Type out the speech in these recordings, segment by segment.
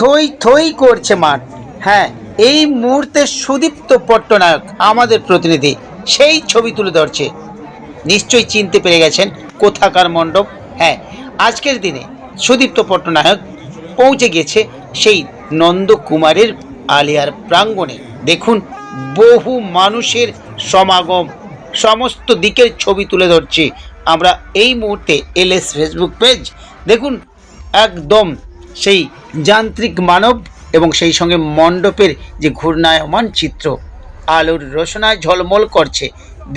থই থই করছে মাঠ। হ্যাঁ, এই মুহূর্তে সুদীপ্ত পট্টনায়ক আমাদের প্রতিনিধি সেই ছবি তুলে ধরছে। নিশ্চয়ই চিনতে পেরে গেছেন কোথাকার মণ্ডপ। হ্যাঁ, আজকের দিনে সুদীপ্ত পট্টনায়ক পৌঁছে গিয়েছে সেই নন্দকুমারের আলিয়ার প্রাঙ্গণে। দেখুন, বহু মানুষের সমাগম, সমস্ত দিকের ছবি তুলে ধরছি আমরা এই মুহূর্তে এলএস ফেসবুক পেজ। দেখুন, একদম সেই যান্ত্রিক মানব এবং সেই সঙ্গে মণ্ডপের যে ঘূর্ণায়মান চিত্র আলোর রোশনায় ঝলমল করছে,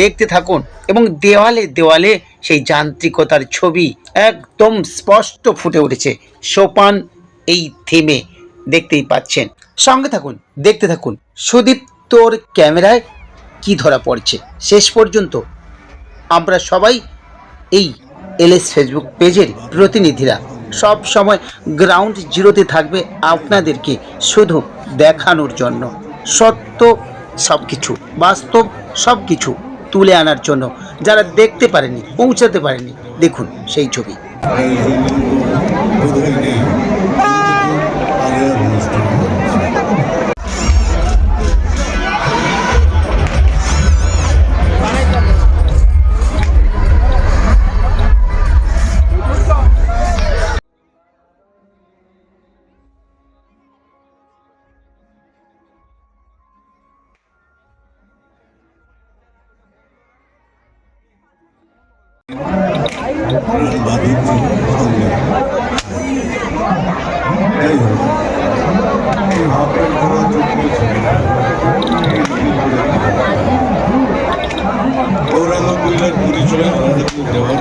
দেখতে থাকুন। এবং দেওয়ালে দেওয়ালে সেই যান্ত্রিকতার ছবি একদম স্পষ্ট ফুটে উঠেছে সোপান এই থিমে, দেখতেই পাচ্ছেন। সঙ্গে থাকুন, দেখতে থাকুন সুদীপ্তর ক্যামেরায় কি ধরা পড়ছে। শেষ পর্যন্ত আমরা সবাই এই এলএস ফেসবুক পেজের প্রতিনিধিরা সব সময় গ্রাউন্ড জিরোতে থাকবে আপনাদেরকে শুধু দেখানোর জন্য, সত্য সব কিছু, বাস্তব সব কিছু তুলে আনার জন্য। যারা দেখতে পারেনি, পৌঁছাতে পারেনি, দেখুন সেই ছবি। গৌরাঙ্গ পরিচয় আমাদের দেওয়ার